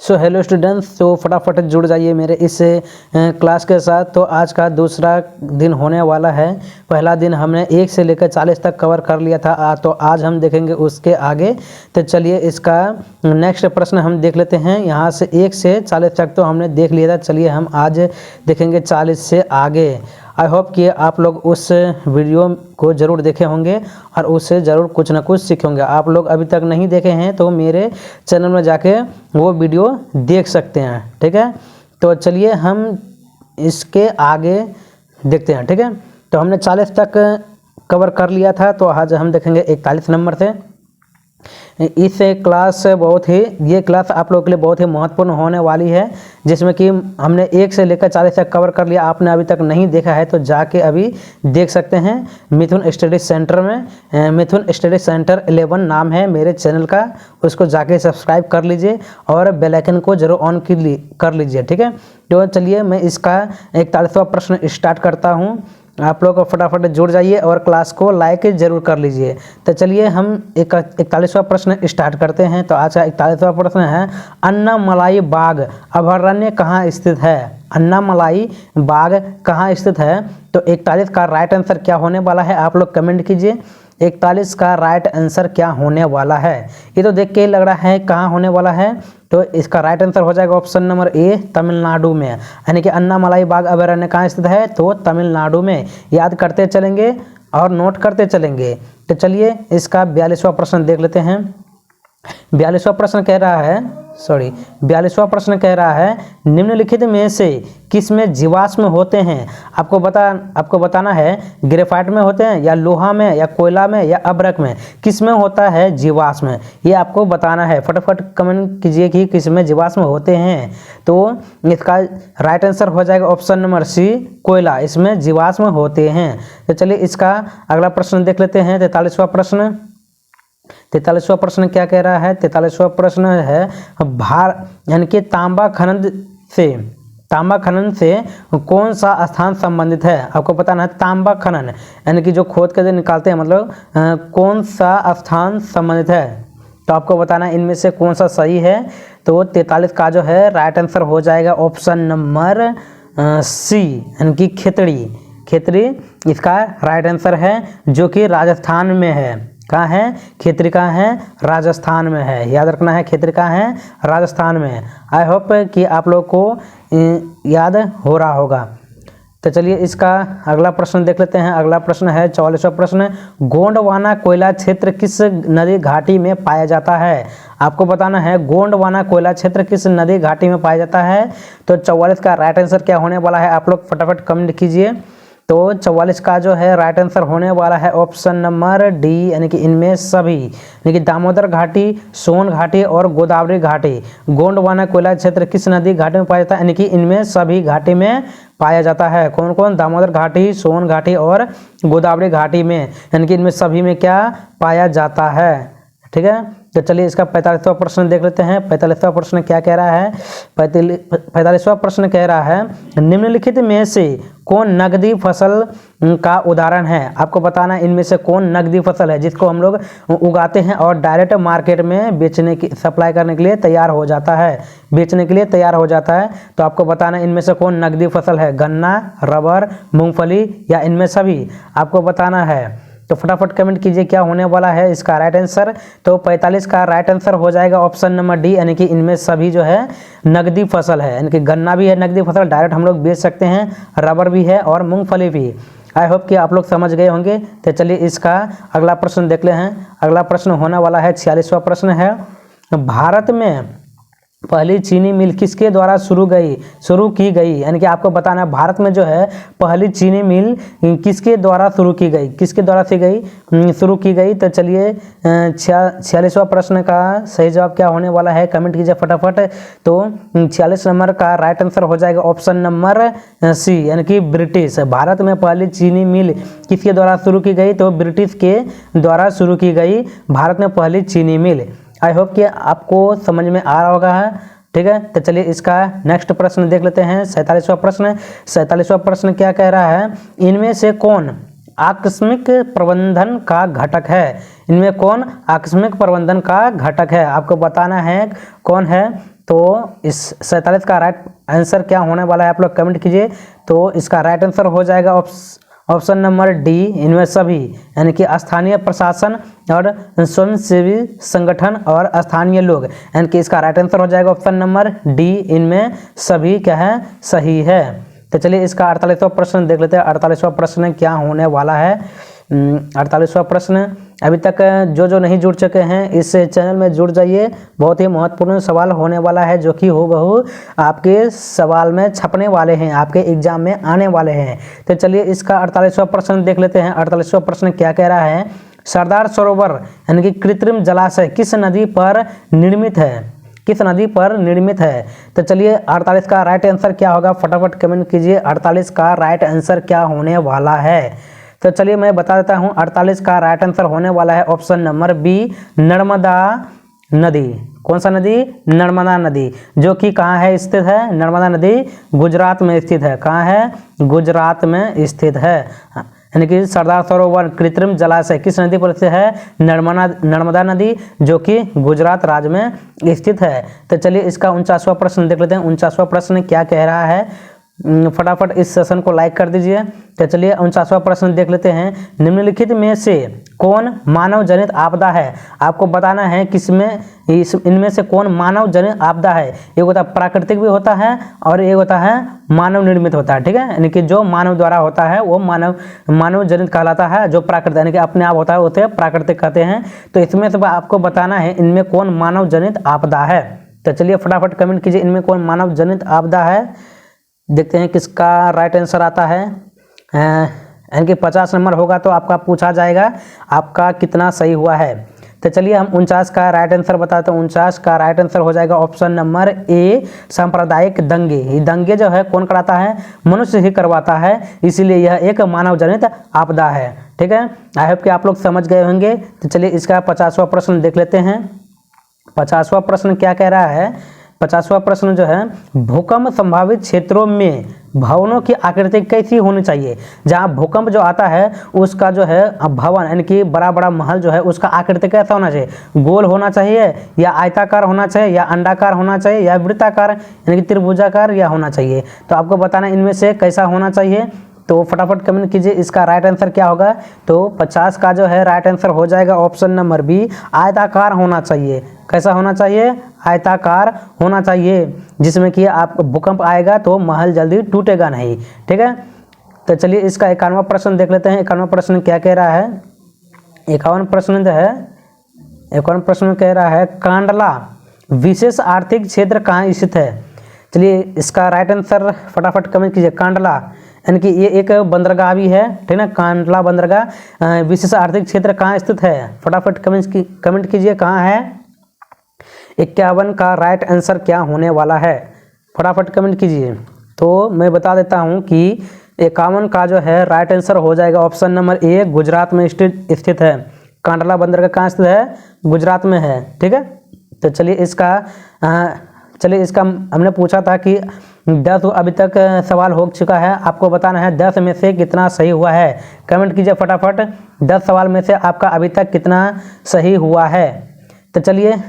So hello students, तो फटाफट जुड़ जाइए मेरे इस क्लास के साथ। तो आज का दूसरा दिन होने वाला है। पहला दिन हमने 1 से लेकर 40 तक कवर कर लिया था, तो आज हम देखेंगे उसके आगे। तो चलिए इसका नेक्स्ट प्रश्न हम देख लेते हैं। यहाँ से 1 से 40 तक तो हमने देख लिया था। चलिए हम आज देखेंगे 40 से आगे। आई होप कि आप लोग उस वीडियो को ज़रूर देखे होंगे और उससे ज़रूर कुछ ना कुछ सीखे होंगे। आप लोग अभी तक नहीं देखे हैं तो मेरे चैनल में जाके वो वीडियो देख सकते हैं, ठीक है। तो चलिए हम इसके आगे देखते हैं, ठीक है। तो हमने 40 तक कवर कर लिया था, तो आज हम देखेंगे 41 नंबर से। इस क्लास ये क्लास आप लोगों के लिए बहुत ही महत्वपूर्ण होने वाली है, जिसमें कि हमने 1 से लेकर 40 तक कवर कर लिया। आपने अभी तक नहीं देखा है तो जाके अभी देख सकते हैं मिथुन स्टडी सेंटर में। मिथुन स्टडी सेंटर 11 नाम है मेरे चैनल का, उसको जाके सब्सक्राइब कर लीजिए और बेल आइकन को जरूर ऑन कर लीजिए, ठीक है। तो चलिए मैं इसका 41वां प्रश्न स्टार्ट करता हूँ। आप लोग फटाफट जुड़ जाइए और क्लास को लाइक जरूर कर लीजिए। तो चलिए हम 41वां प्रश्न स्टार्ट करते हैं। तो आज का 41वां प्रश्न है, अन्नामलाई बाग अभयारण्य कहाँ स्थित है? अन्नामलाई बाग कहाँ स्थित है? तो 41 का राइट आंसर क्या होने वाला है, आप लोग कमेंट कीजिए। 41 का राइट आंसर क्या होने वाला है? ये तो देख के लग रहा है कहाँ होने वाला है। तो इसका राइट आंसर हो जाएगा ऑप्शन नंबर ए, तमिलनाडु में। यानी कि अन्नामलाई बाग अभयारण्य कहाँ स्थित है? तो तमिलनाडु में। याद करते चलेंगे और नोट करते चलेंगे। तो चलिए इसका 42वां प्रश्न देख लेते हैं। 42वां प्रश्न कह रहा है निम्नलिखित में से किस में जीवाश्म होते हैं? आपको बताना है ग्रेफाइट में होते हैं या लोहा में या कोयला में या अब्रक में, किस में होता है जीवाश्म, ये आपको बताना है। फटाफट कमेंट कीजिए कि किस में जीवाश्म होते हैं। तो इसका राइट आंसर हो जाएगा ऑप्शन नंबर सी, कोयला, इसमें जीवाश्म होते हैं। तो चलिए इसका अगला प्रश्न देख लेते हैं। 43वां प्रश्न क्या कह रहा है? 43वां प्रश्न है यानी कि तांबा खनन से कौन सा स्थान संबंधित है? आपको बताना है तांबा खनन यानी कि जो खोद के निकालते हैं, मतलब कौन सा स्थान संबंधित है। तो आपको बताना है इनमें से कौन सा सही है। तो 43 का जो है राइट आंसर हो जाएगा ऑप्शन नंबर सी, यानी कि खेतड़ी इसका राइट आंसर है, जो कि राजस्थान में है। कहाँ है? खेतड़ी कहाँ है? राजस्थान में है। याद रखना है खेतड़ी कहाँ है? राजस्थान में। आई होप कि आप लोग को याद हो रहा होगा। तो चलिए इसका अगला प्रश्न देख लेते हैं। अगला प्रश्न है 44वां प्रश्न, गोंडवाना कोयला क्षेत्र किस नदी घाटी में पाया जाता है? आपको बताना है गोंडवाना कोयला क्षेत्र किस नदी घाटी में पाया जाता है। तो 44 का राइट आंसर क्या होने वाला है, आप लोग फटाफट कमेंट कीजिए। तो 44 का जो है राइट आंसर होने वाला है ऑप्शन नंबर डी, यानी कि इनमें सभी, यानी कि दामोदर घाटी, सोन घाटी और गोदावरी घाटी। गोंडवाना कोयला क्षेत्र किस नदी घाटी में पाया जाता है? यानी कि इनमें सभी घाटी में पाया जाता है। कौन कौन? दामोदर घाटी, सोन घाटी और गोदावरी घाटी में, यानी कि इनमें सभी में क्या पाया जाता है, ठीक है। तो चलिए इसका 45वां प्रश्न देख लेते हैं। 45वां प्रश्न क्या कह रहा है? 45वां प्रश्न कह रहा है निम्नलिखित में से कौन नकदी फसल का उदाहरण है? आपको बताना है इनमें से कौन नकदी फसल है जिसको हम लोग उगाते हैं और डायरेक्ट मार्केट में सप्लाई करने के लिए तैयार हो जाता है, बेचने के लिए तैयार हो जाता है। तो आपको बताना है इनमें से कौन नकदी फसल है, गन्ना, रबर, मूंगफली या इनमें सभी, आपको बताना है। तो फटाफट कमेंट कीजिए क्या होने वाला है इसका राइट आंसर। तो 45 का राइट आंसर हो जाएगा ऑप्शन नंबर डी, यानी कि इनमें सभी जो है नकदी फसल है। यानी कि गन्ना भी है नकदी फसल, डायरेक्ट हम लोग बेच सकते हैं, रबर भी है और मूंगफली भी। आई होप कि आप लोग समझ गए होंगे। तो चलिए इसका अगला प्रश्न देख ले हैं। अगला प्रश्न होने वाला है 46वां प्रश्न है, भारत में पहली चीनी मिल किसके द्वारा शुरू की गई? यानी कि आपको बताना है भारत में जो है पहली चीनी मिल किसके द्वारा शुरू की गई? शुरू की गई। तो चलिए 46वां प्रश्न का सही जवाब क्या होने वाला है, कमेंट कीजिए फटाफट। तो 46 नंबर का राइट आंसर हो जाएगा ऑप्शन नंबर सी, यानी कि ब्रिटिश। भारत में पहली चीनी मिल किसके द्वारा शुरू की गई? तो ब्रिटिश के द्वारा शुरू की गई भारत में पहली चीनी मिल। आई होप कि आपको समझ में आ रहा होगा, ठीक है। तो चलिए इसका नेक्स्ट प्रश्न देख लेते हैं। 47वां प्रश्न क्या कह रहा है? इनमें से कौन आकस्मिक प्रबंधन का घटक है? इनमें कौन आकस्मिक प्रबंधन का घटक है? आपको बताना है कौन है। तो इस 47 का राइट आंसर क्या होने वाला है, आप लोग कमेंट कीजिए। तो इसका राइट आंसर हो जाएगा ऑप्शन नंबर डी, इनमें सभी, यानी कि स्थानीय प्रशासन और स्वयंसेवी संगठन और स्थानीय लोग, यानी कि इसका राइट आंसर हो जाएगा ऑप्शन नंबर डी, इनमें सभी क्या है, सही है। तो चलिए इसका 48वां प्रश्न देख लेते हैं। 48वां प्रश्न क्या होने वाला है। 48वां प्रश्न, अभी तक जो नहीं जुड़ चुके हैं इस चैनल में जुड़ जाइए, बहुत ही महत्वपूर्ण सवाल होने वाला है जो कि हूबहू आपके सवाल में छपने वाले हैं, आपके एग्जाम में आने वाले हैं। तो चलिए इसका 48वां प्रश्न देख लेते हैं। 48वां प्रश्न क्या कह रहा है, सरदार सरोवर यानी कि कृत्रिम जलाशय किस नदी पर निर्मित है, किस नदी पर निर्मित है। तो चलिए 48 का राइट आंसर क्या होगा, फटाफट कमेंट कीजिए 48 का राइट आंसर क्या होने वाला है। तो चलिए मैं बता देता हूं, 48 का राइट आंसर होने वाला है ऑप्शन नंबर बी, नर्मदा नदी। कौन सा नदी, नर्मदा नदी, जो कि कहाँ है स्थित है, नर्मदा नदी गुजरात में स्थित है। कहाँ है, गुजरात में स्थित है। यानी कि सरदार सरोवर कृत्रिम जलाशय किस नदी पर स्थित है, नर्मदा नदी, जो कि गुजरात राज्य में स्थित है। तो चलिए इसका 49वां प्रश्न देख लेते हैं। 49वां प्रश्न क्या कह रहा है, फटाफट इस सेशन को लाइक कर दीजिए। तो चलिए 49वां प्रश्न देख लेते हैं। निम्नलिखित में से कौन मानव जनित आपदा है, आपको बताना है किसमें इनमें से कौन मानव जनित आपदा है। एक होता है प्राकृतिक भी होता है और एक होता है मानव निर्मित होता है, ठीक है। यानी कि जो मानव द्वारा होता है वो मानव जनित कहलाता है, जो प्राकृतिक यानी कि अपने आप होता है उसे प्राकृतिक कहते हैं। तो इसमें से आपको बताना है इनमें कौन मानव जनित आपदा है। तो चलिए फटाफट कमेंट कीजिए इनमें कौन मानव जनित आपदा है। देखते हैं किसका राइट आंसर आता है। यानी कि 50 नंबर होगा तो आपका पूछा जाएगा आपका कितना सही हुआ है। तो चलिए हम 49 का राइट आंसर बताते हैं। 49 का राइट आंसर हो जाएगा ऑप्शन नंबर ए, सांप्रदायिक दंगे। ये दंगे जो है कौन कराता है, मनुष्य ही करवाता है, इसीलिए यह एक मानव जनित आपदा है, ठीक है। आई होप कि आप लोग समझ गए होंगे। तो चलिए इसका 50वां प्रश्न देख लेते हैं। 50वां प्रश्न क्या कह रहा है, 50वां प्रश्न जो है, भूकंप संभावित क्षेत्रों में भवनों की आकृति कैसी होनी चाहिए। जहाँ भूकंप जो आता है उसका जो है भवन यानी कि बड़ा बड़ा महल जो है उसका आकृति कैसा होना चाहिए, गोल होना चाहिए या आयताकार होना चाहिए या अंडाकार होना चाहिए या वृत्ताकार यानी कि त्रिभुजाकार या होना चाहिए। तो आपको बताना इनमें से कैसा होना चाहिए। तो फटाफट कमेंट कीजिए इसका राइट आंसर क्या होगा। तो 50 का जो है राइट आंसर हो जाएगा ऑप्शन नंबर बी, आयताकार होना चाहिए। कैसा होना चाहिए, आयताकार होना चाहिए, जिसमें कि आप भूकंप आएगा तो महल जल्दी टूटेगा नहीं, ठीक है। तो चलिए इसका 51वां प्रश्न देख लेते हैं। 51वां प्रश्न क्या कह रहा है। 51 प्रश्न जो है, 51 प्रश्न कह रहा है, कांडला विशेष आर्थिक क्षेत्र कहाँ स्थित है। चलिए इसका राइट आंसर फटाफट कमेंट कीजिए। कांडला यानी कि ये एक बंदरगाह भी है, ठीक है। कांडला बंदरगाह विशेष आर्थिक क्षेत्र कहाँ स्थित है, फटाफट कमेंट कीजिए कहाँ है। 51 का राइट आंसर क्या होने वाला है, फटाफट कमेंट कीजिए। तो मैं बता देता हूँ कि 51 का जो है राइट आंसर हो जाएगा ऑप्शन नंबर ए, गुजरात में स्थित है। कांडला बंदरगाह कहाँ स्थित है, गुजरात में है, ठीक है। तो चलिए इसका हमने पूछा था कि 10 अभी तक सवाल हो चुका है, आपको बताना है 10 में से कितना सही हुआ है। कमेंट कीजिए फटाफट 10 सवाल में से आपका अभी तक कितना सही हुआ है। तो चलिए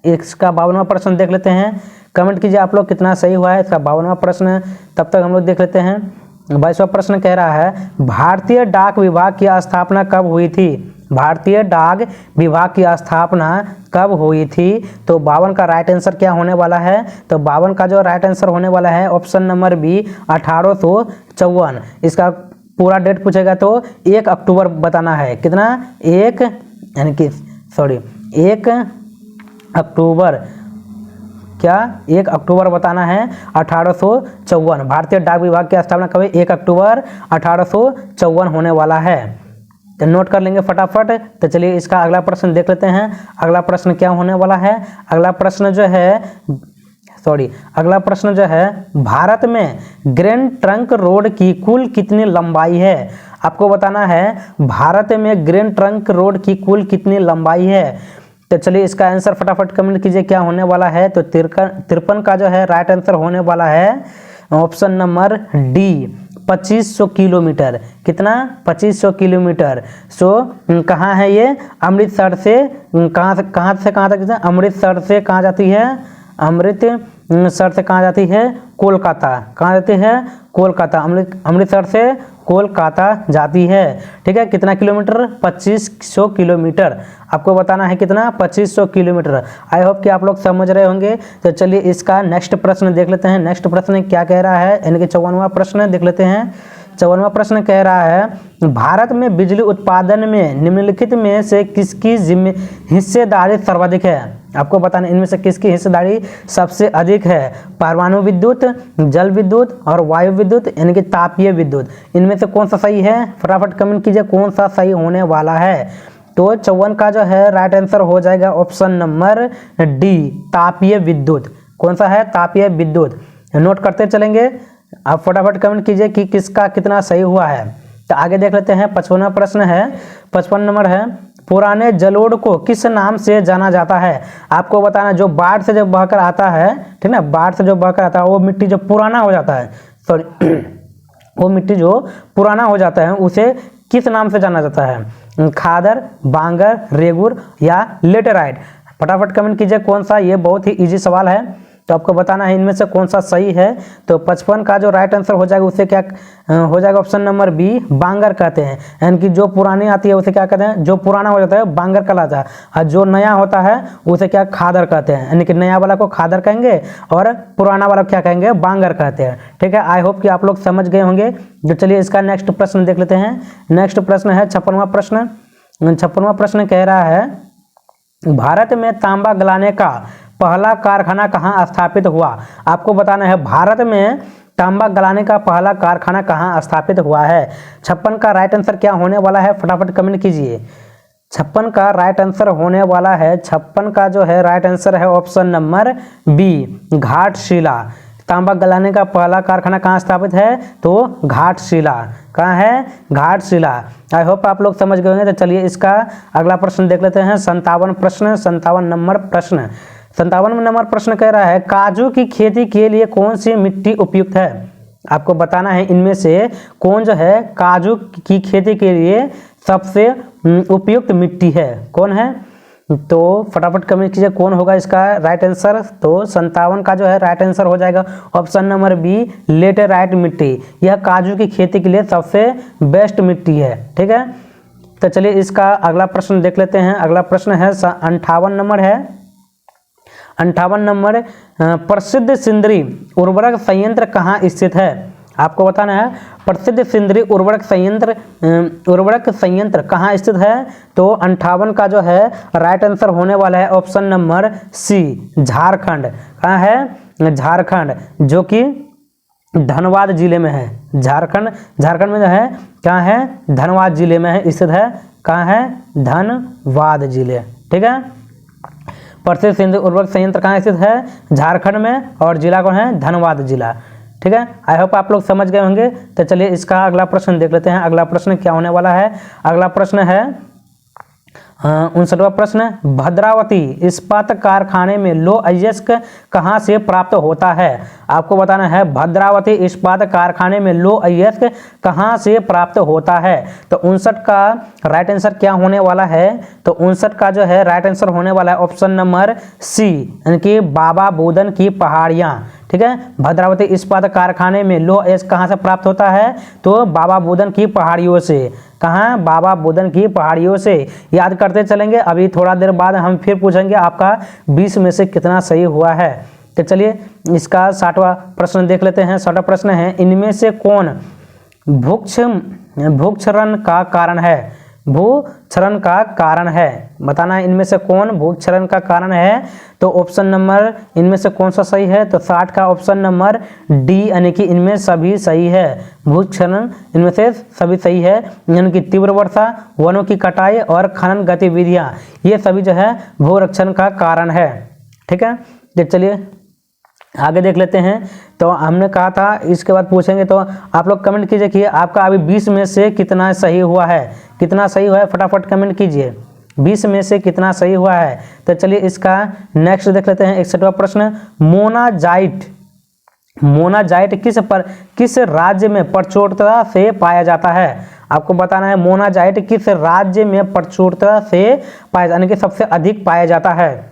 इसका 52वां प्रश्न देख लेते हैं। कमेंट कीजिए आप लोग कितना सही हुआ है इसका 52वां प्रश्न। तब तक हम लोग देख लेते हैं 22वां प्रश्न कह रहा है, भारतीय डाक विभाग की स्थापना कब हुई थी। भारतीय डाक विभाग की स्थापना कब हुई थी। तो 52 का राइट आंसर क्या होने वाला है। तो 52 का जो राइट आंसर होने वाला है ऑप्शन नंबर बी, 1854। इसका पूरा डेट पूछेगा तो 1 अक्टूबर बताना है। कितना, 1 यानी कि 1 अक्टूबर, क्या 1 अक्टूबर बताना है 1854। भारतीय डाक विभाग की स्थापना कब है, 1 अक्टूबर 1854 होने वाला है। तो नोट कर लेंगे फटाफट। तो चलिए इसका अगला प्रश्न देख लेते हैं। अगला प्रश्न क्या होने वाला है। अगला प्रश्न जो है भारत में ग्रैंड ट्रंक रोड की कुल कितनी लंबाई है। आपको बताना है भारत में ग्रैंड ट्रंक रोड की कुल कितनी लंबाई है। तो चलिए इसका आंसर फटाफट कमेंट कीजिए क्या होने वाला है। तो 53 का जो है राइट आंसर होने वाला है ऑप्शन नंबर डी, 2500 किलोमीटर। कितना, 2500 किलोमीटर। कहाँ है ये, अमृतसर से कहाँ से कहाँ तक, अमृतसर से कहाँ जाती है, अमृतसर से कहाँ जाती है? कोलकाता। कहाँ जाती है? कोलकाता। अमृतसर से कोलकाता जाती है। ठीक है, कितना किलोमीटर? 2500 किलोमीटर। आपको बताना है कितना? 2500 किलोमीटर। आई होप कि आप लोग समझ रहे होंगे। तो चलिए इसका नेक्स्ट प्रश्न देख लेते हैं। नेक्स्ट प्रश्न क्या कह रहा है, यानी कि 54वां प्रश्न देख लेते हैं। 54वां प्रश्न कह रहा है भारत में बिजली उत्पादन में निम्नलिखित में से किसकी हिस्सेदारी सर्वाधिक है? आपको बताना इनमें से किसकी हिस्सेदारी सबसे अधिक है? परमाणु विद्युत, जल विद्युत और वायु विद्युत, यानी कि तापीय विद्युत। इनमें से कौन सा सही है? फटाफट कमेंट कीजिए कौन सा सही होने वाला है। तो 54 का जो है राइट आंसर हो जाएगा ऑप्शन नंबर डी, तापीय विद्युत। कौन सा है? तापीय विद्युत। नोट करते चलेंगे, आप फटाफट कमेंट कीजिए कि किसका कितना सही हुआ है। तो आगे देख लेते हैं। 55वां प्रश्न है, 55 नंबर है, पुराने जलोढ़ को किस नाम से जाना जाता है? आपको बताना जो बाढ़ से जब बहकर आता है, ठीक ना, बाढ़ से जो बहकर आता है वो मिट्टी जो पुराना हो जाता है, सॉरी वो मिट्टी जो पुराना हो जाता है उसे किस नाम से जाना जाता है? खादर, बांगर, रेगुर या लेटेराइट? फटाफट कमेंट कीजिए कौन सा। ये बहुत ही इजी सवाल है, तो आपको बताना है इनमें से कौन सा सही है। तो 55 का जो राइट आंसर हो जाएगा उसे क्या हो जाएगा? ऑप्शन नंबर बी, बांगर कहते हैं। यानी कि जो पुरानी आती है उसे क्या कहते हैं? जो पुराना हो जाता है बांगर कहलाता है, और जो नया होता है उसे क्या? खादर कहते हैं। यानी कि नया वाला को खादर कहेंगे और पुराना वाला क्या कहेंगे? बांगर कहते हैं। ठीक है, आई होप कि आप लोग समझ गए होंगे। तो चलिए इसका नेक्स्ट प्रश्न देख लेते हैं। नेक्स्ट प्रश्न है 56वां प्रश्न। 56वां प्रश्न कह रहा है भारत में तांबा गलाने का पहला कारखाना कहाँ स्थापित हुआ? आपको बताना है भारत में तांबा गलाने का पहला कारखाना कहाँ स्थापित हुआ है। 56 का राइट आंसर क्या होने वाला है? फटाफट कमेंट कीजिए। 56 का राइट आंसर होने वाला है, 56 का जो है राइट आंसर है ऑप्शन नंबर बी, घाटशिला। तांबा गलाने का पहला कारखाना कहाँ स्थापित है? तो घाटशिला। कहाँ है? घाटशिला। आई होप आप लोग समझ गए होंगे। तो चलिए इसका अगला प्रश्न देख लेते हैं। 57 प्रश्न, 57 नंबर प्रश्न। 57 नंबर प्रश्न कह रहा है काजू की खेती के लिए कौन सी मिट्टी उपयुक्त है? आपको बताना है इनमें से कौन जो है काजू की खेती के लिए सबसे उपयुक्त मिट्टी है, कौन है? तो फटाफट कमेंट कीजिए कौन होगा इसका राइट आंसर। तो 57 का जो है राइट आंसर हो जाएगा ऑप्शन नंबर बी, लेटेराइट मिट्टी। यह काजू की खेती के लिए सबसे बेस्ट मिट्टी है। ठीक है, तो चलिए इसका अगला प्रश्न देख लेते हैं। अगला प्रश्न है 58 नंबर है। 58 नंबर, प्रसिद्ध सिंदरी उर्वरक संयंत्र कहाँ स्थित है? आपको बताना है प्रसिद्ध सिंदरी उर्वरक संयंत्र कहाँ स्थित है? तो 58 का जो है राइट आंसर होने वाला है ऑप्शन नंबर सी, झारखंड। कहाँ है? झारखंड, जो कि धनबाद जिले में है। झारखंड में जो है कहाँ है? धनबाद जिले में है स्थित है। कहाँ है? धनबाद जिले। ठीक है, प्रसिद्ध सिंदरी उर्वरक संयंत्र कहाँ स्थित है? झारखंड में, और जिला कौन है? धनबाद जिला। ठीक है, आई होप आप लोग समझ गए होंगे। तो चलिए इसका अगला प्रश्न देख लेते हैं। अगला प्रश्न क्या होने वाला है? अगला प्रश्न है 59वां प्रश्न, भद्रावती इस्पात कारखाने में लौह अयस्क कहाँ से प्राप्त होता है? आपको बताना है भद्रावती इस्पात कारखाने में लौह अयस्क कहाँ से प्राप्त होता है। तो 59 का राइट आंसर क्या होने वाला है? तो 59 का जो है राइट आंसर होने वाला है ऑप्शन नंबर सी, यानी कि बाबा बुदन की पहाड़ियाँ। ठीक है, भद्रावती इस्पात कारखाने में लौह अयस्क कहाँ से प्राप्त होता है? तो बाबा बुदन की पहाड़ियों से। कहाँ? बाबा बुदन की पहाड़ियों से। याद करते चलेंगे, अभी थोड़ा देर बाद हम फिर पूछेंगे आपका 20 में से कितना सही हुआ है। तो चलिए इसका 60वां प्रश्न देख लेते हैं। 60वां प्रश्न है इनमें से कौन भूक्षरण का कारण है? भूक्षरण का कारण है, बताना है इनमें से कौन भूक्षरण का कारण है। तो ऑप्शन नंबर इनमें से कौन सा सही है? तो 60 का ऑप्शन नंबर डी, यानी कि इनमें सभी सही है। भूक्षरण इनमें से सभी सही है, यानी कि तीव्र वर्षा, वनों की कटाई और खनन गतिविधियां, ये सभी जो है भूरक्षण का कारण है। ठीक है, तो चलिए आगे देख लेते हैं। तो हमने कहा था इसके बाद पूछेंगे, तो आप लोग कमेंट कीजिए कि आपका अभी 20 में से कितना सही हुआ है। कितना सही हुआ है फटाफट कमेंट कीजिए, 20 में से कितना सही हुआ है। तो चलिए इसका नेक्स्ट देख लेते हैं। 61वां प्रश्न, मोनाजाइट किस राज्य में प्रचुरता से पाया जाता है? आपको बताना है मोनाजाइट किस राज्य में प्रचुरता से पाया, यानी कि सबसे अधिक पाया जाता है।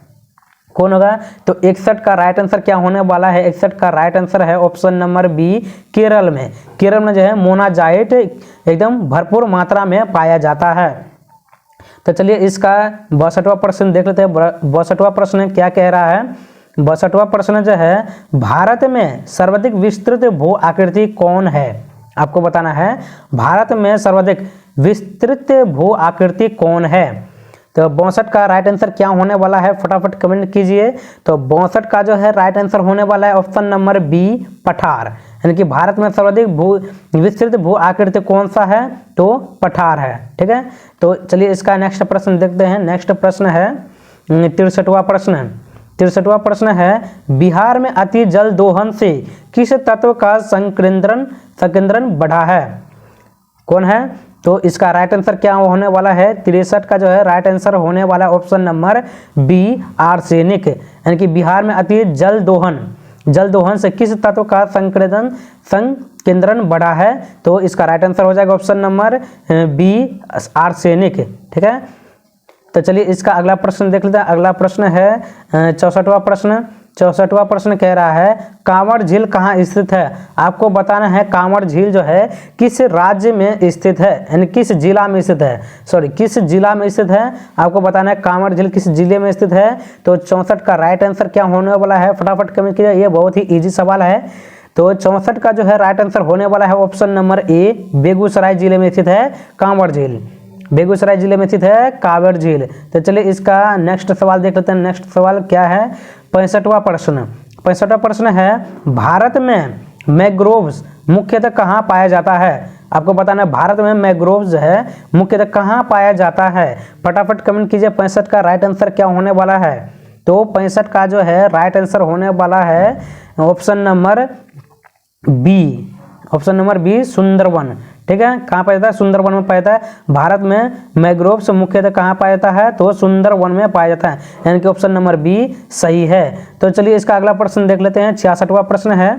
कौन होगा? तो 61 का राइट आंसर क्या होने वाला है? 61 का राइट आंसर है ऑप्शन नंबर बी, केरल में। केरल में जो है मोनाजाइट एकदम भरपूर मात्रा में पाया जाता है। तो चलिए इसका 62वां प्रश्न देख लेते हैं। 62वां प्रश्न क्या कह रहा है? 62वां प्रश्न जो है, भारत में सर्वाधिक विस्तृत भू आकृति कौन है? आपको बताना है भारत में सर्वाधिक विस्तृत भू आकृति कौन है। तो 62 का राइट आंसर क्या होने वाला है? फटाफट कमेंट कीजिए। तो 62 का जो है राइट आंसर होने वाला है ऑप्शन नंबर बी, पठार। यानी कि भारत में सर्वाधिक विस्तृत भू आकृति कौन सा है? तो पठार है। ठीक है, तो चलिए इसका नेक्स्ट प्रश्न देखते हैं। नेक्स्ट प्रश्न है 63वां प्रश्न। 63वां प्रश्न है, बिहार में अति जल दोहन से किस तत्व का संकेंद्रण बढ़ा है? कौन है? तो इसका राइट आंसर क्या होने वाला है? 63 का जो है राइट आंसर होने वाला है ऑप्शन नंबर बी, आर्सेनिक। यानी कि बिहार में अति जल दोहन से किस तत्व का संकेंद्रण बढ़ा है? तो इसका राइट आंसर हो जाएगा ऑप्शन नंबर बी, आर्सेनिक। ठीक है, तो चलिए इसका अगला प्रश्न देख लेते हैं। अगला प्रश्न है 64वां प्रश्न। 64वां प्रश्न कह रहा है, कांवड़ झील कहाँ स्थित है? आपको बताना है कांवड़ झील जो है किस राज्य में स्थित है, यानी किस जिला में स्थित है। किस जिला में स्थित है, आपको बताना है कांवड़ झील किस जिले में स्थित है। तो 64 का राइट आंसर क्या होने वाला है? फटाफट कमेंट कीजिए, ये बहुत ही ईजी सवाल है। तो 64 का जो है राइट आंसर होने वाला है ऑप्शन नंबर ए, बेगूसराय जिले में स्थित है कांवड़ झील। बेगूसराय जिले में स्थित है कांवड़ झील। तो चलिए इसका नेक्स्ट सवाल देख लेते हैं। नेक्स्ट सवाल क्या है? 65वां प्रश्न। 65वां प्रश्न है, भारत में मैंग्रोव्स मुख्यतः कहाँ पाया जाता है? आपको बताना है भारत में मैंग्रोव्स जो है मुख्यतः कहाँ पाया जाता है। फटाफट कमेंट कीजिए 65 का राइट आंसर क्या होने वाला है। तो 65 का जो है राइट आंसर होने वाला है ऑप्शन नंबर बी, सुंदरवन। ठीक है, कहाँ पाया जाता है? सुंदरवन में पाया जाता है। भारत में मैंग्रोव्स मुख्यतः कहाँ पाया जाता है? तो सुंदरवन में पाया जाता है, यानी कि ऑप्शन नंबर बी सही है। तो चलिए इसका अगला प्रश्न देख लेते हैं। 66वां प्रश्न है।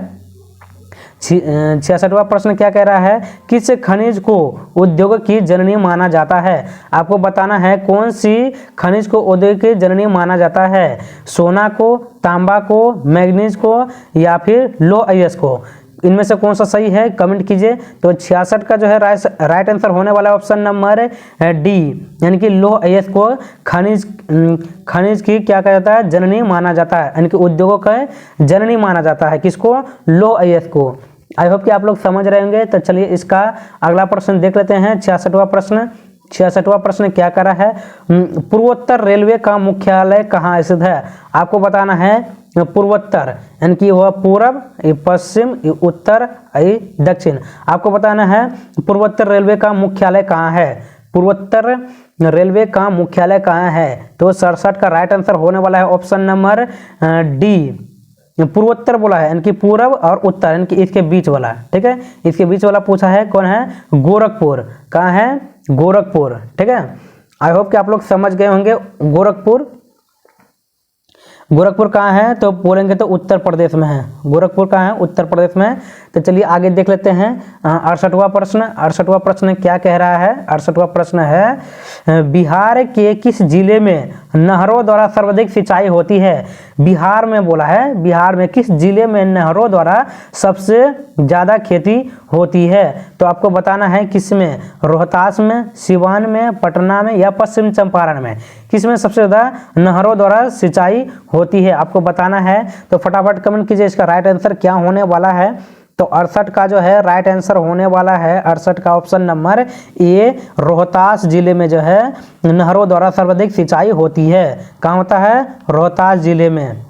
66वां प्रश्न क्या कह रहा है? किस खनिज को उद्योग की जननी माना जाता है? आपको बताना है कौन सी खनिज को उद्योग की जननी माना जाता है। सोना को, तांबा को, मैग्नीज को या फिर लोह अयस्क को। इनमें से कौन सा सही है? कमेंट कीजिए। तो 66 का जो है राइट आंसर होने वाला है ऑप्शन नंबर डी, यानी कि लोह अयस्क को खनिज की क्या कहा जाता है? जननी माना जाता है, यानी कि उद्योगों का जननी माना जाता है। किसको? लोह अयस्क को। आई होप कि आप लोग समझ रहे होंगे। तो चलिए इसका अगला प्रश्न देख लेते हैं। 66वां प्रश्न। 66वां प्रश्न क्या कर रहा है? पूर्वोत्तर रेलवे का मुख्यालय कहाँ स्थित है? आपको बताना है पूर्वोत्तर, यानी कि वह पूर्व, पश्चिम, उत्तर, दक्षिण। आपको बताना है पूर्वोत्तर रेलवे का मुख्यालय कहाँ है। पूर्वोत्तर रेलवे का मुख्यालय कहाँ है? तो 67 का राइट आंसर होने वाला है ऑप्शन नंबर डी, पूर्वोत्तर बोला है, यानी कि पूर्व और उत्तर, यानी कि इसके बीच वाला। ठीक है, इसके बीच वाला पूछा है। कौन है? गोरखपुर। कहाँ है? गोरखपुर। ठीक है, आई होप कि आप लोग समझ गए होंगे। गोरखपुर कहाँ है? तो बोलेंगे तो उत्तर प्रदेश में है। गोरखपुर कहाँ है? उत्तर प्रदेश में। तो चलिए आगे देख लेते हैं 68वां प्रश्न। 68वां प्रश्न क्या कह रहा है? 68वां प्रश्न है, बिहार के किस जिले में नहरों द्वारा सर्वाधिक सिंचाई होती है? बिहार में बोला है, बिहार में किस जिले में नहरों द्वारा सबसे ज़्यादा खेती होती है? तो आपको बताना है किस में? रोहतास में, सिवान में, पटना में या पश्चिम चंपारण में। किस में सबसे ज़्यादा नहरों द्वारा सिंचाई होती है? आपको बताना है। तो फटाफट कमेंट कीजिए इसका राइट आंसर क्या होने वाला है। तो 68 का जो है राइट आंसर होने वाला है 68 का ऑप्शन नंबर ए, रोहतास जिले में जो है नहरों द्वारा सर्वाधिक सिंचाई होती है। कहाँ होता है? रोहतास जिले में।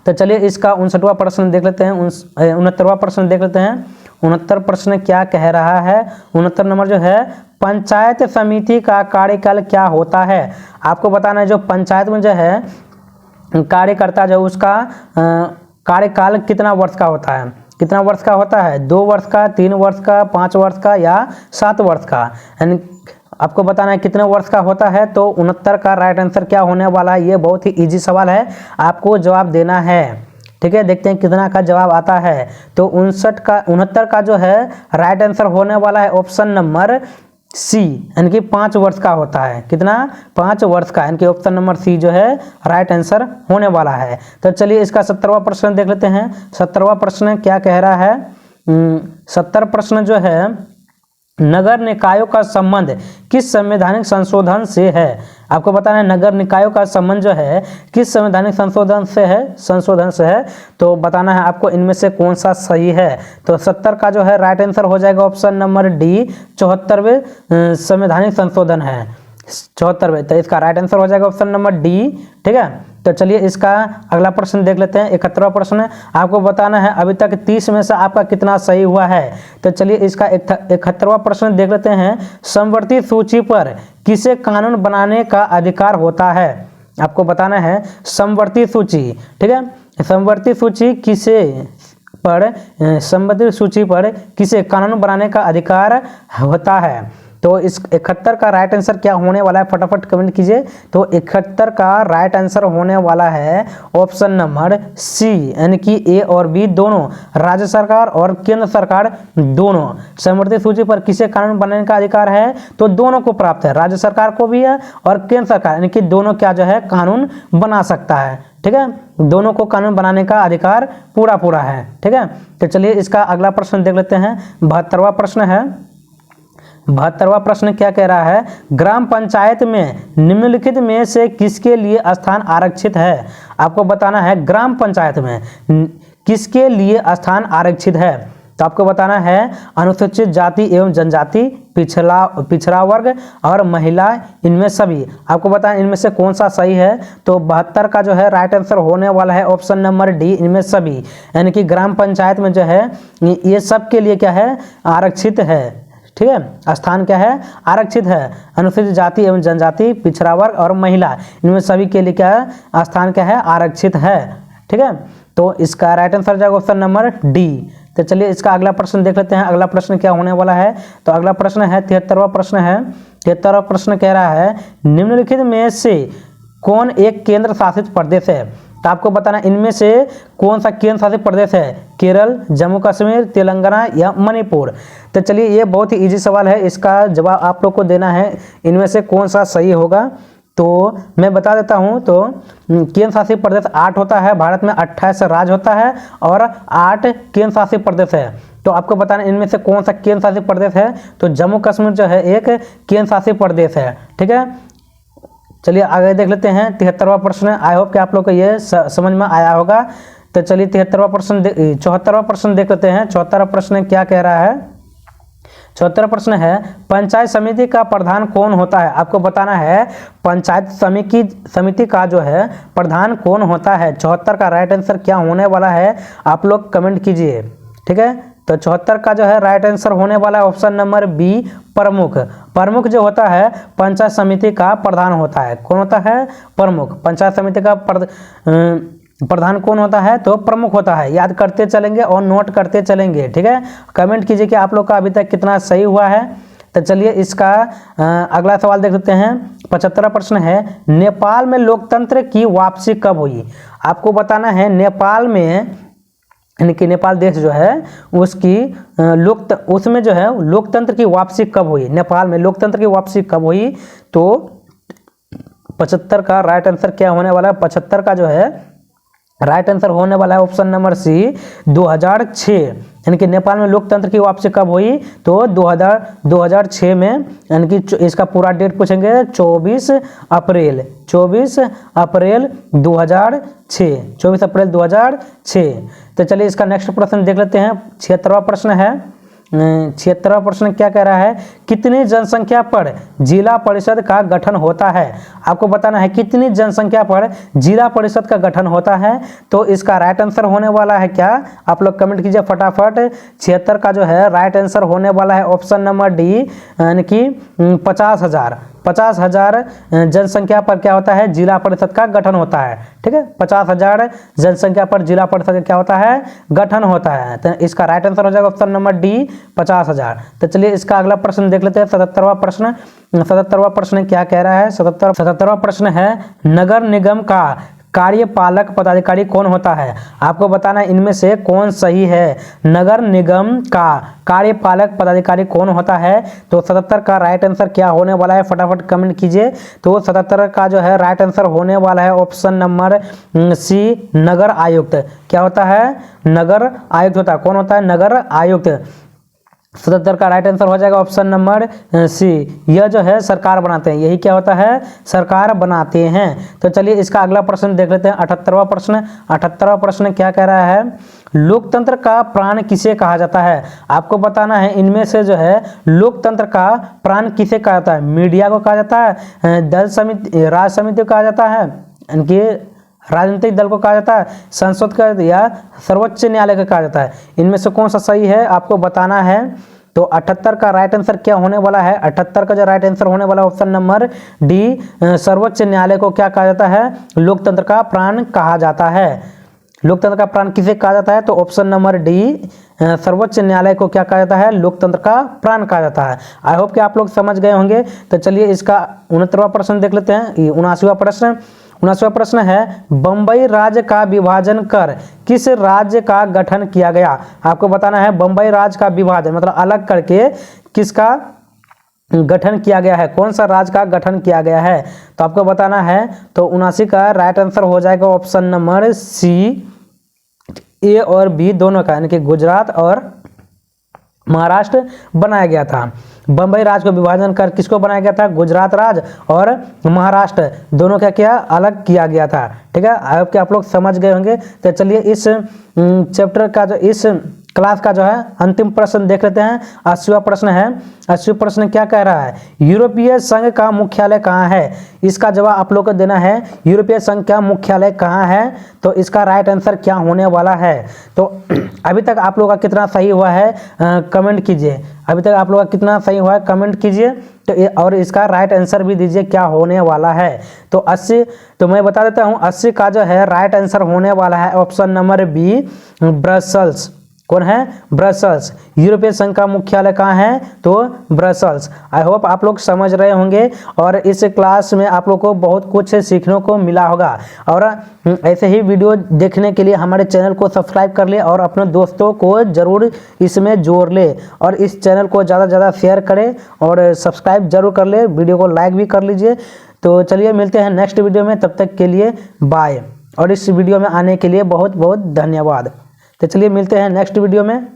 तो चलिए इसका 59वां प्रश्न देख लेते हैं। 69वां प्रश्न देख लेते हैं। 69 प्रश्न क्या कह रहा है? 69 नंबर जो है, पंचायत समिति का कार्यकाल क्या होता है? आपको बताना है जो पंचायत में जो है कार्यकर्ता जो उसका कार्यकाल कितना वर्ष का होता है? कितना वर्ष का होता है? 2 वर्ष का, 3 वर्ष का, 5 वर्ष का या 7 वर्ष का? यानी आपको बताना है कितने वर्ष का होता है। तो 69 का राइट आंसर क्या होने वाला है? ये बहुत ही इजी सवाल है, आपको जवाब देना है। ठीक है, देखते हैं कितना का जवाब आता है। तो 69 का जो है राइट आंसर होने वाला है ऑप्शन नंबर सी यानी कि 5 वर्ष का होता है। कितना? 5 वर्ष का, यानी कि ऑप्शन नंबर सी जो है राइट आंसर होने वाला है। तो चलिए इसका 70वां प्रश्न देख लेते हैं। 70वां प्रश्न क्या कह रहा है? 70 प्रश्न जो है, नगर निकायों का संबंध किस संवैधानिक संशोधन से है? आपको बताना है नगर निकायों का संबंध जो है किस संवैधानिक संशोधन से है। तो बताना है आपको इनमें से कौन सा सही है। तो 70 का जो है राइट आंसर हो जाएगा ऑप्शन नंबर डी, 74वें संवैधानिक संशोधन है, 74वें। तो इसका राइट आंसर हो जाएगा ऑप्शन नंबर डी। ठीक है, तो चलिए इसका अगला प्रश्न देख लेते हैं। 71वां प्रश्न आपको बताना है अभी तक 30 में से आपका कितना सही हुआ है। तो चलिए इसका 71वां प्रश्न देख लेते हैं। समवर्ती सूची पर किसे कानून बनाने का अधिकार होता है? आपको बताना है समवर्ती सूची। ठीक है, समवर्ती सूची पर किसे कानून बनाने का अधिकार होता है? तो इस 71 का राइट आंसर क्या होने वाला है? फटाफट कमेंट कीजिए। तो 71 का राइट आंसर होने वाला है ऑप्शन नंबर सी, यानी कि ए और बी दोनों, राज्य सरकार और केंद्र सरकार दोनों। समवर्ती सूची पर किसे कानून बनाने का अधिकार है? तो दोनों को प्राप्त है, राज्य सरकार को भी है और केंद्र सरकार, यानी कि दोनों क्या जो है कानून बना सकता है। ठीक है, दोनों को कानून बनाने का अधिकार पूरा है। ठीक है, तो चलिए इसका अगला प्रश्न देख लेते हैं। 72वां प्रश्न है। 72वां प्रश्न क्या कह रहा है? ग्राम पंचायत में निम्नलिखित में से किसके लिए स्थान आरक्षित है? आपको बताना है ग्राम पंचायत में किसके लिए स्थान आरक्षित है। तो आपको बताना है अनुसूचित जाति एवं जनजाति, पिछड़ा वर्ग और महिला, इनमें सभी। आपको बताना इनमें से कौन सा सही है। तो 72 का जो है राइट आंसर होने वाला है ऑप्शन नंबर डी, इनमें सभी, यानी कि ग्राम पंचायत में जो है ये सब के लिए क्या है? आरक्षित है। ठीक है, स्थान क्या है? आरक्षित है। अनुसूचित जाति एवं जनजाति, पिछड़ा वर्ग और महिला, इनमें सभी के लिए क्या है? स्थान क्या है? आरक्षित है। ठीक है, तो इसका राइट आंसर जाएगा ऑप्शन नंबर डी। तो चलिए इसका अगला प्रश्न देख लेते हैं। अगला प्रश्न क्या होने वाला है? तो अगला प्रश्न है 73वां प्रश्न है। 73वां प्रश्न कह रहा है निम्नलिखित में से कौन एक केंद्र शासित प्रदेश है? तो आपको बताना इनमें से कौन सा केंद्र शासित प्रदेश है? केरल, जम्मू कश्मीर, तेलंगाना या मणिपुर। तो चलिए ये बहुत ही इजी सवाल है, इसका जवाब आप लोग को देना है इनमें से कौन सा सही होगा। तो मैं बता देता हूँ। तो केंद्र शासित प्रदेश 8 होता है, भारत में 28 राज्य होता है और 8 केंद्र शासित प्रदेश है। तो आपको बताना इनमें से कौन सा केंद्र शासित प्रदेश है। तो जम्मू कश्मीर जो है एक केंद्र शासित प्रदेश है। ठीक है, चलिए आगे देख लेते हैं 73वां प्रश्न। आई होप कि आप लोग को ये समझ में आया होगा। तो चलिए 74वां प्रश्न देख लेते हैं। 74वां प्रश्न क्या कह रहा है? 74वां प्रश्न है पंचायत समिति का प्रधान कौन होता है? आपको बताना है पंचायत समिति का जो है प्रधान कौन होता है। 74 का राइट आंसर क्या होने वाला है? आप लोग कमेंट कीजिए। ठीक है, तो 74 का जो है राइट आंसर होने वाला है ऑप्शन नंबर बी, प्रमुख। प्रमुख जो होता है पंचायत समिति का प्रधान होता है। कौन होता है? प्रमुख। पंचायत समिति का प्रधान कौन होता है? तो प्रमुख होता है। याद करते चलेंगे और नोट करते चलेंगे। ठीक है, कमेंट कीजिए कि आप लोग का अभी तक कितना सही हुआ है। तो चलिए इसका अगला सवाल देख लेते हैं। 75वां प्रश्न है नेपाल में लोकतंत्र की वापसी कब हुई? आपको बताना है नेपाल में, यानी कि नेपाल देश जो है उसकी उसमें जो है लोकतंत्र की वापसी कब हुई? नेपाल में लोकतंत्र की वापसी कब हुई? तो 75 का राइट आंसर क्या होने वाला है? 75 का जो है राइट आंसर होने वाला है ऑप्शन नंबर सी, 2006। यानी कि नेपाल में लोकतंत्र की वापसी कब हुई? तो 2006 में, यानी कि इसका पूरा डेट पूछेंगे 24 अप्रैल 2006। तो चलिए इसका नेक्स्ट प्रश्न देख लेते हैं। 76वां प्रश्न है। 76वां प्रश्न क्या कह रहा है? कितनी जनसंख्या पर जिला परिषद का गठन होता है? आपको बताना है कितनी जनसंख्या पर जिला परिषद का गठन होता है। तो इसका राइट आंसर होने वाला है क्या? आप लोग कमेंट कीजिए फटाफट। 76 का जो है राइट आंसर होने वाला है ऑप्शन नंबर डी, यानी कि 50,000 जनसंख्या पर क्या होता है? जिला परिषद का गठन होता है। ठीक है, 50,000 जनसंख्या पर जिला परिषद का क्या होता है? गठन होता है। तो इसका राइट आंसर हो जाएगा ऑप्शन नंबर डी, 50,000। तो चलिए इसका अगला प्रश्न देख लेते हैं। 77वां प्रश्न क्या कह रहा है? 77वां प्रश्न है नगर निगम का कार्यपालक पदाधिकारी कौन होता है? आपको बताना है इनमें से कौन सही है। नगर निगम का कार्यपालक पदाधिकारी कौन होता है? तो 77 का राइट आंसर क्या होने वाला है, फटाफट कमेंट कीजिए। तो 77 का जो है राइट आंसर होने वाला है ऑप्शन नंबर सी, नगर आयुक्त। क्या होता है? नगर आयुक्त होता है। कौन होता है? नगर आयुक्त। 77 का राइट आंसर हो जाएगा ऑप्शन नंबर सी। यह जो है सरकार बनाते हैं, यही क्या होता है? सरकार बनाते हैं। तो चलिए इसका अगला प्रश्न देख लेते हैं, 78वां प्रश्न। 78वां प्रश्न क्या कह रहा है? लोकतंत्र का प्राण किसे कहा जाता है? आपको बताना है इनमें से जो है लोकतंत्र का प्राण किसे कहा जाता है? मीडिया को कहा जाता है, दल समिति, राज समिति को कहा जाता है, इनकी राजनीतिक दल को कहा जाता है, संसद का या सर्वोच्च न्यायालय को कहा जाता है। इनमें से कौन सा सही है आपको बताना है। तो 78 का राइट आंसर क्या होने वाला है? 78 का जो राइट आंसर होने वाला है ऑप्शन नंबर डी, सर्वोच्च न्यायालय को क्या कहा जाता है? लोकतंत्र का प्राण कहा जाता है। लोकतंत्र का प्राण किसे कहा जाता है? तो ऑप्शन नंबर डी, सर्वोच्च न्यायालय को क्या कहा जाता है? लोकतंत्र का प्राण कहा जाता है। आई होप कि आप लोग समझ गए होंगे। तो चलिए इसका 69वां प्रश्न देख लेते हैं। 79वां प्रश्न, 79वां प्रश्न है, बंबई राज्य का विभाजन कर किस राज्य का गठन किया गया? आपको बताना है बंबई राज्य का विभाजन मतलब अलग करके किसका गठन किया गया है, कौन सा राज्य का गठन किया गया है? तो आपको बताना है। तो 79 का राइट आंसर हो जाएगा ऑप्शन नंबर सी, ए और बी दोनों का, यानी कि गुजरात और महाराष्ट्र बनाया गया था। बंबई राज्य को विभाजन कर किसको बनाया गया था? गुजरात राज्य और महाराष्ट्र दोनों का क्या अलग किया गया था। ठीक है, आई होप कि आप लोग समझ गए होंगे। तो चलिए इस चैप्टर का जो इस क्लास का जो है अंतिम प्रश्न देख लेते हैं। 80वां प्रश्न है। 80वां प्रश्न क्या कह रहा है? यूरोपीय संघ का मुख्यालय कहाँ है? इसका जवाब आप लोग को देना है, यूरोपीय संघ का मुख्यालय कहाँ है? तो इसका राइट आंसर क्या होने वाला है? तो अभी तक आप लोग का कितना सही हुआ है कमेंट कीजिए। अभी तक आप लोग का कितना सही हुआ है कमेंट कीजिए। तो और इसका राइट आंसर भी दीजिए क्या होने वाला है। तो 80, तो मैं बता देता हूँ 80 का जो है राइट आंसर होने वाला है ऑप्शन नंबर बी, ब्रसल्स। कौन है? ब्रसल्स। यूरोपीय संघ का मुख्यालय कहाँ है? तो ब्रसल्स। आई होप आप लोग समझ रहे होंगे और इस क्लास में आप लोग को बहुत कुछ सीखने को मिला होगा। और ऐसे ही वीडियो देखने के लिए हमारे चैनल को सब्सक्राइब कर ले और अपने दोस्तों को ज़रूर इसमें जोड़ ले और इस चैनल को ज़्यादा से ज़्यादा शेयर करें और सब्सक्राइब जरूर कर ले, वीडियो को लाइक भी कर लीजिए। तो चलिए मिलते हैं नेक्स्ट वीडियो में, तब तक के लिए बाय। और इस वीडियो में आने के लिए बहुत बहुत धन्यवाद। तो चलिए मिलते हैं नेक्स्ट वीडियो में।